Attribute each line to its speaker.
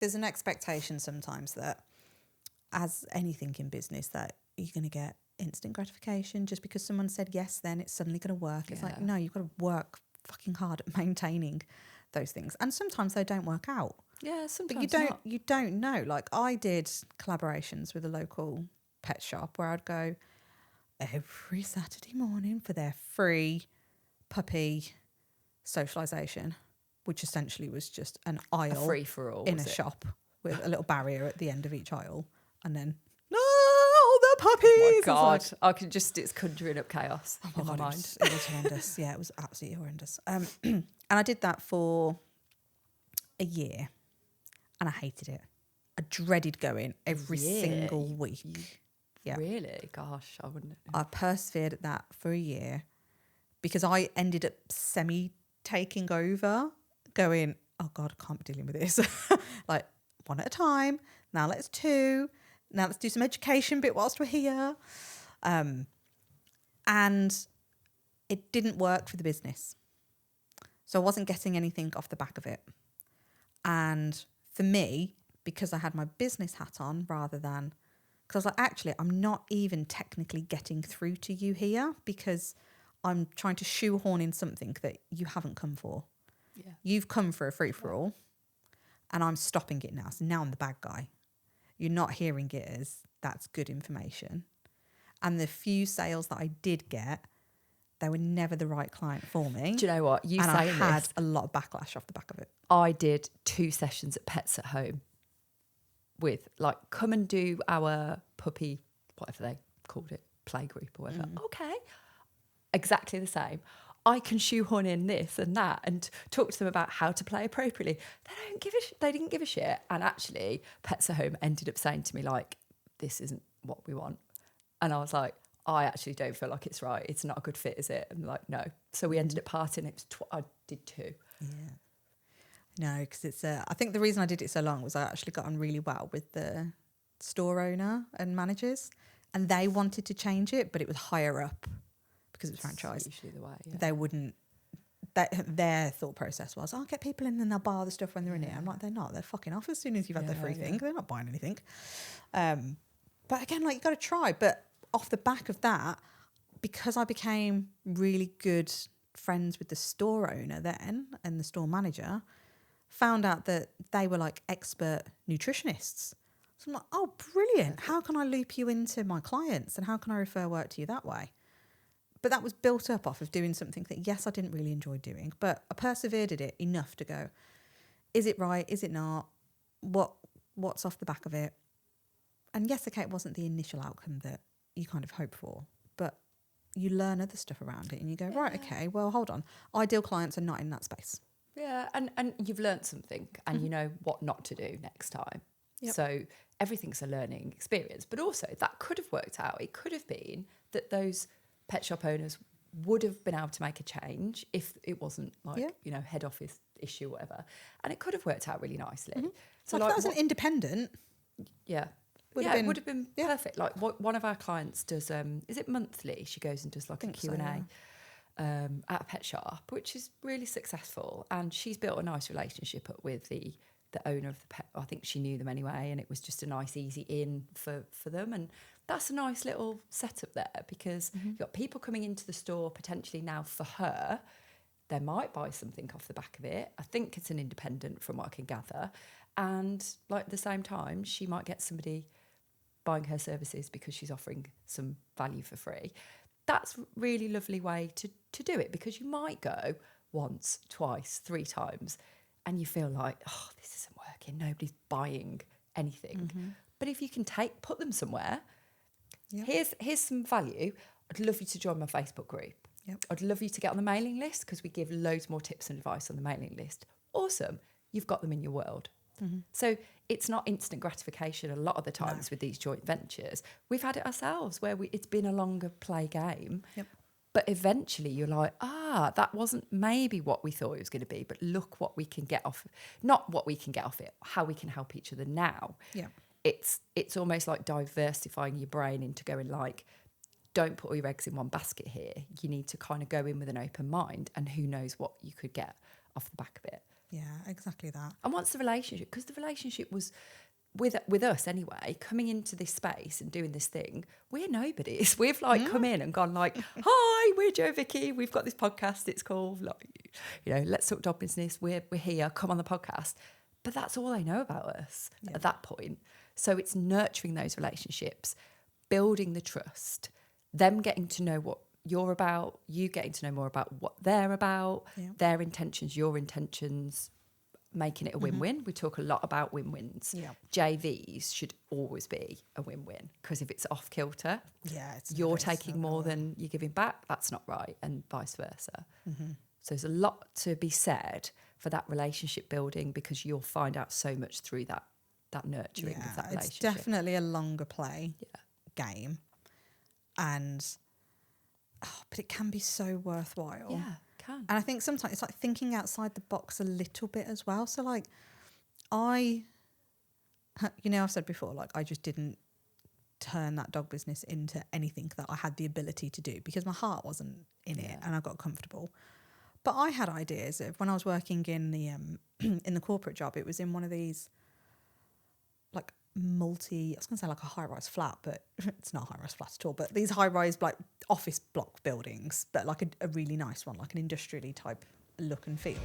Speaker 1: there's an expectation sometimes that, as anything in business, that you're going to get instant gratification just because someone said yes, then it's suddenly going to work. It's like, no, you've got to work fucking hard at maintaining those things, and sometimes they don't work out.
Speaker 2: Yeah, sometimes.
Speaker 1: But you don't know. Like, I did collaborations with a local pet shop where I'd go every Saturday morning for their free puppy socialization, which essentially was just an aisle,
Speaker 2: a free for all
Speaker 1: in a shop with a little barrier at the end of each aisle, and then the puppies.
Speaker 2: Oh my God, I can just, it's conjuring up chaos in my mind.
Speaker 1: It was horrendous. Yeah, it was absolutely horrendous. And I did that for a year, and I hated it. I dreaded going every single week. Yeah,
Speaker 2: really? Gosh, I wouldn't.
Speaker 1: I persevered at that for a year because I ended up taking over, going, oh God, I can't be dealing with this. Like, one at a time. Now let's two. Now let's do some education bit whilst we're here. And it didn't work for the business. So I wasn't getting anything off the back of it. And for me, because I had my business hat on rather than... Because I was like, actually, I'm not even technically getting through to you here because I'm trying to shoehorn in something that you haven't come for.
Speaker 2: Yeah.
Speaker 1: You've come for a free-for-all, and I'm stopping it now. So now I'm the bad guy. You're not hearing it as that's good information. And the few sales that I did get, they were never the right client for me.
Speaker 2: Do you know what? You
Speaker 1: and I
Speaker 2: saying
Speaker 1: had
Speaker 2: this,
Speaker 1: a lot of backlash off the back of it.
Speaker 2: I did 2 sessions at Pets at Home with, like, come and do our puppy, whatever they called it, play group or whatever. Okay. Exactly the same. I can shoehorn in this and that and talk to them about how to play appropriately. They didn't give a shit. And actually, Pets at Home ended up saying to me, like, this isn't what we want. And I was like, I actually don't feel like it's right. It's not a good fit, is it? And like, no. So we ended up parting. It was I did 2.
Speaker 1: Yeah. No, because it's I think the reason I did it so long was I actually got on really well with the store owner and managers, and they wanted to change it, but it was higher up because it was franchise.
Speaker 2: Usually the way, yeah.
Speaker 1: They wouldn't. Their thought process was, I'll get people in and they'll buy the stuff when they're in here. I'm like, they're not. They're fucking off as soon as you've had their free thing. They're not buying anything. But again, like, you got to try. But off the back of that, because I became really good friends with the store owner then and the store manager, found out that they were like expert nutritionists. So I'm like, oh, brilliant. How can I loop you into my clients and how can I refer work to you that way? But that was built up off of doing something that, yes, I didn't really enjoy doing, but I persevered at it enough to go, is it right? Is it not? What's off the back of it? And yes, okay, it wasn't the initial outcome that you kind of hope for, but you learn other stuff around it and you go, right, okay, well, hold on. Ideal clients are not in that space.
Speaker 2: Yeah, and you've learned something and you know what not to do next time.
Speaker 1: Yep.
Speaker 2: So everything's a learning experience. But also that could have worked out. It could have been that those pet shop owners would have been able to make a change if it wasn't like, you know, head office issue or whatever. And it could have worked out really nicely.
Speaker 1: Mm-hmm.
Speaker 2: So
Speaker 1: like, if that was an independent...
Speaker 2: Yeah. It would have been perfect. Like one of our clients does, is it monthly? She goes and does like a Q&A at a pet shop, which is really successful. And she's built a nice relationship up with the owner of the pet. I think she knew them anyway, and it was just a nice, easy in for them. And that's a nice little setup there because you've got people coming into the store potentially now for her. They might buy something off the back of it. I think it's an independent from what I can gather. And like at the same time, she might get somebody buying her services because she's offering some value for free. That's a really lovely way to do it because you might go once, twice, 3 times and you feel like, oh, this isn't working. Nobody's buying anything. But if you can put them somewhere, here's some value. I'd love you to join my Facebook group.
Speaker 1: Yep.
Speaker 2: I'd love you to get on the mailing list because we give loads more tips and advice on the mailing list. Awesome. You've got them in your world. So it's not instant gratification a lot of the times with these joint ventures. We've had it ourselves where it's been a longer play game. Yep. But eventually you're like, that wasn't maybe what we thought it was going to be, but look what we can get off. Not what we can get off it, how we can help each other now. Yeah. It's almost like diversifying your brain into going like, don't put all your eggs in one basket here. You need to kind of go in with an open mind and who knows what you could get off the back of it.
Speaker 1: Yeah, exactly that.
Speaker 2: And once the relationship, because the relationship was with us anyway, coming into this space and doing this thing, we're nobodies. We've like come in and gone like, hi, we're Joe Vicky. We've got this podcast. It's called, like, you know, Let's Talk Dog Business. We're here. Come on the podcast. But that's all they know about us at that point. So it's nurturing those relationships, building the trust, them getting to know what you're about, you getting to know more about what they're about, their intentions, your intentions, making it a win-win. We talk a lot about win-wins. JVs should always be a win-win, because if it's off kilter, you're taking more than you're giving back, that's not right, and vice versa. So there's a lot to be said for that relationship building, because you'll find out so much through that nurturing of that relationship.
Speaker 1: It's definitely a longer play game, and but it can be so worthwhile.
Speaker 2: Yeah, it can.
Speaker 1: And I think sometimes it's like thinking outside the box a little bit as well. So like I've said before, like I just didn't turn that dog business into anything that I had the ability to do, because my heart wasn't in it and I got comfortable. But I had ideas of, when I was working in the in the corporate job, it was in one of these like I was going to say like a high-rise flat, but it's not a high-rise flat at all, but these high-rise like office block buildings, but like a really nice one, like an industrially type look and feel.